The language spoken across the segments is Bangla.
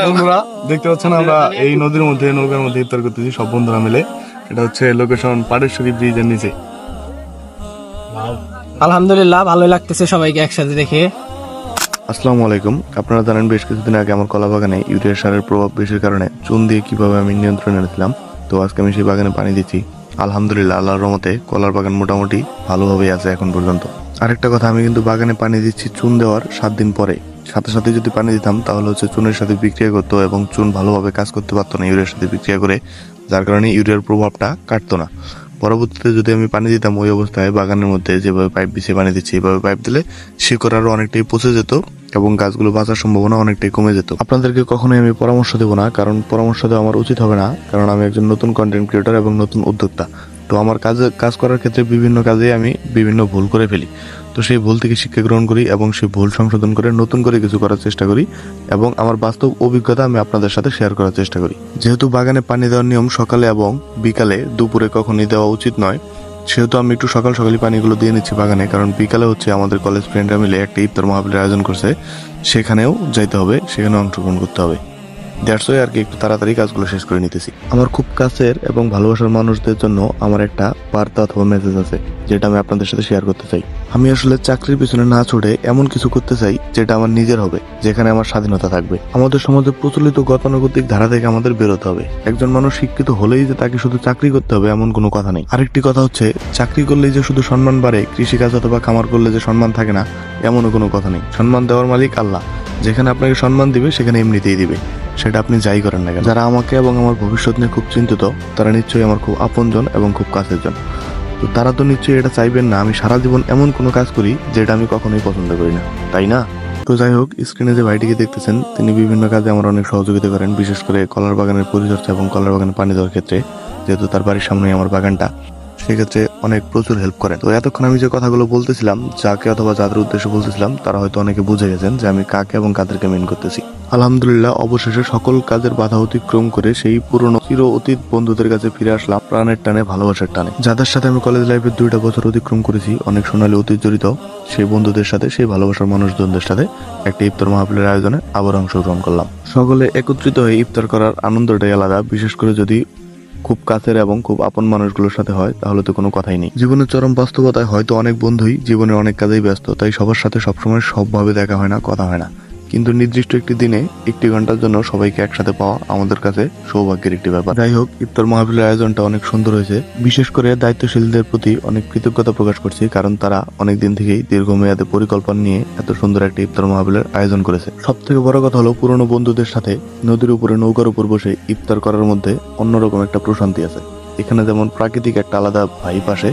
বন্ধুরা দেখতে পাচ্ছেন আমরা এই নদীর মধ্যে নৌকার মধ্যে ইফতার করতেছি সব বন্ধুরা মিলে। এটা হচ্ছে লোকেশন পাটেশ্বরী ব্রিজের নিচে। আলহামদুলিল্লাহ ভালোই লাগতেছে সবাইকে একসাথে দেখে। আসসালামু আলাইকুম। আপনারা জানেন বেশ কিছুদিন আগে আমার কলা বাগানে ইউরিয়া সারের প্রভাব বেশির কারণে চুন দিয়ে কিভাবে আমি নিয়ন্ত্রণে এনেছিলাম। তো আজকে আমি সেই বাগানে পানি দিচ্ছি। আলহামদুলিল্লাহ আল্লাহর রহমতে কলার বাগান মোটামুটি ভালোভাবেই আছে এখন পর্যন্ত। আরেকটা কথা, আমি কিন্তু বাগানে পানি দিচ্ছি চুন দেওয়ার 7 দিন পরে। সাথে সাথে যদি পানি দিতাম তাহলে হচ্ছে চুনের সাথে বিক্রিয়া করতো এবং চুন ভালোভাবে কাজ করতে পারতো না ইউরিয়ার সাথে বিক্রিয়া করে, যার কারণে ইউরিয়ার প্রভাবটা কাটতো না। পরবর্তীতে যদি আমি পানি দিতাম ওই অবস্থায় বাগানের মধ্যে যেভাবে পাইপ বিছিয়ে পানি দিচ্ছি, এভাবে পাইপ দিলে শিকড় আরো অনেকটাই পচে যেত এবং গাছগুলো বাঁচার সম্ভাবনা অনেকটাই কমে যেত। আপনাদেরকে কখনোই আমি পরামর্শ দেবো না, কারণ পরামর্শ দেওয়া আমার উচিত হবে না, কারণ আমি একজন নতুন কন্টেন্ট ক্রিয়েটর এবং নতুন উদ্যোক্তা। তো আমার কাজ করার ক্ষেত্রে বিভিন্ন কাজে আমি বিভিন্ন ভুল করে ফেলি। তো সেই ভুল থেকে শিক্ষা গ্রহণ করি এবং সেই ভুল সংশোধন করে নতুন করে কিছু করার চেষ্টা করি এবং আমার বাস্তব অভিজ্ঞতা আমি আপনাদের সাথে শেয়ার করার চেষ্টা করি। যেহেতু বাগানে পানি দেওয়ার নিয়ম সকালে এবং বিকালে, দুপুরে কখনই দেওয়া উচিত নয়, সেহেতু আমি একটু সকালে পানিগুলো দিয়ে নিচ্ছি বাগানে। কারণ বিকালে হচ্ছে আমাদের কলেজ ফ্রেন্ডরা মিলে একটা ইফতার মাহফিলের আয়োজন করছে, সেখানেও যাইতে হবে, সেখানেও অংশগ্রহণ করতে হবে। দ্যাটস ওয়াই আর কি একটু তাড়াতাড়ি কাজগুলো শেষ করে নিতেছি। আমার খুব কাছের এবং ভালোবাসার মানুষদের জন্য আমার একটা বার্তা অথবা মেসেজ আছে, যেটা আমি আপনাদের সাথে শেয়ার করতে চাই। আমি আসলে চাকরির পিছনে না ছুটে এমন কিছু করতে চাই যেটা আমার নিজের হবে, যেখানে আমার স্বাধীনতা থাকবে। আমাদের সমাজে প্রচলিত গতানুগতিক ধারা থেকে আমাদের বেরোতে হবে। একজন মানুষ শিক্ষিত হলেই যে তাকে শুধু চাকরি করতে হবে এমন কোনো কথা নেই। আরেকটি কথা হচ্ছে, চাকরি করলেই যে শুধু সম্মান বাড়ে, কৃষিকাজ অথবা খামার করলে যে সম্মান থাকে না, এমনও কোনো কথা নেই। সম্মান দেওয়ার মালিক আল্লাহ। যেখানে আপনাকে সম্মান দিবে সেখানে এমনিতেই দিবে, সেটা আপনি যাই করেন না কেন। যারা আমাকে এবং আমার ভবিষ্যৎ নিয়ে খুব চিন্তিত, তারা নিশ্চয়ই আমার খুব আপনজন এবং খুব কাছের জন। তো তারা তো নিশ্চয়ই এটা চাইবেন না আমি সারা জীবন এমন কোনো কাজ করি যেটা আমি কখনোই পছন্দ করি না, তাই না? তো যাই হোক, স্ক্রিনে যে ভাইটিকে দেখতেছেন তিনি বিভিন্ন কাজে আমার অনেক সহযোগিতা করেন, বিশেষ করে কলার বাগানের পরিচর্যা এবং কলার বাগানে পানি দেওয়ার ক্ষেত্রে। যেহেতু তার বাড়ির সামনেই আমার বাগানটা, সেক্ষেত্রে অনেক প্রচুর হেল্প করেন। তো এতক্ষণ আমি যে কথাগুলো বলতেছিলাম, যাকে অথবা যাদের উদ্দেশ্যে বলতেছিলাম, তারা হয়তো অনেকে বুঝে গেছেন যে আমি কাকে এবং কাদেরকে মেন করতেছি। আলহামদুলিল্লাহ অবশেষে সকল কাজের বাধা অতিক্রম করে সেই পুরনো চির অতীত বন্ধুদের কাছে ফিরে আসলাম, প্রাণের টানে, ভালোবাসার টানে। যাদের সাথে আমি কলেজ লাইফের 2টা বছর অতিক্রম করেছি, অনেক সোনালী অতীত জড়িত, সেই বন্ধুদের সাথে, সেই ভালোবাসার মানুষজনদের সাথে একটা ইফতার মাহফিলের আয়োজনে আবার অংশগ্রহণ করলাম। সকলে একত্রিত হয়ে ইফতার করার আনন্দটাই আলাদা, বিশেষ করে যদি খুব কাছের এবং খুব আপন মানুষগুলোর সাথে হয়, তাহলে তো কোনো কথাই নেই। জীবনের চরম বাস্তবতায় হয়তো অনেক বন্ধুই জীবনের অনেক কাজেই ব্যস্ত, তাই সবার সাথে সবসময় সবভাবে দেখা হয় না, কথা হয় না। কিন্তু নির্দিষ্ট একটি দিনে 1 ঘন্টার জন্য সবাইকে একসাথে পাওয়া আমাদের কাছে সৌভাগ্যের একটি ব্যাপার। যাই হোক, ইফতার মাহফিলের আয়োজনটা অনেক সুন্দর হয়েছে। বিশেষ করে দায়িত্বশীলদের প্রতি অনেক কৃতজ্ঞতা প্রকাশ করছি, কারণ তারা অনেক দিন থেকেই দীর্ঘমেয়াদে পরিকল্পনা নিয়ে এত সুন্দর একটা ইফতার মাহফিলের আয়োজন করেছে। সব থেকে বড় কথা হলো, পুরনো বন্ধুদের সাথে নদীর উপরে নৌকার উপর বসে ইফতার করার মধ্যে অন্যরকম একটা প্রশান্তি আছে। এখানে যেমন প্রাকৃতিক একটা আলাদা ভাইব আসে,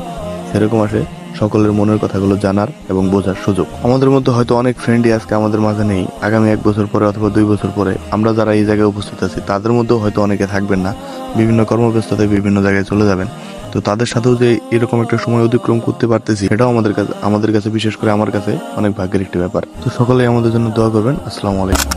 সেরকম আসে সকলের মনের কথাগুলো জানার এবং বোঝার সুযোগ। আমাদের মধ্যে হয়তো অনেক ফ্রেন্ডই আজকে আমাদের মাঝে নেই, আগামী 1 বছর পরে অথবা 2 বছর পরে আমরা যারা এই জায়গায় উপস্থিত আছি তাদের মধ্যেও হয়তো অনেকে থাকবেন না, বিভিন্ন কর্মব্যস্ততায় বিভিন্ন জায়গায় চলে যাবেন। তো তাদের সাথেও যে এরকম একটা সময় অতিক্রম করতে পারতেছি, সেটাও আমাদের কাছে বিশেষ করে আমার কাছে অনেক ভাগ্যের একটি ব্যাপার। তো সকলেই আমাদের জন্য দোয়া করবেন। আসসালামু আলাইকুম।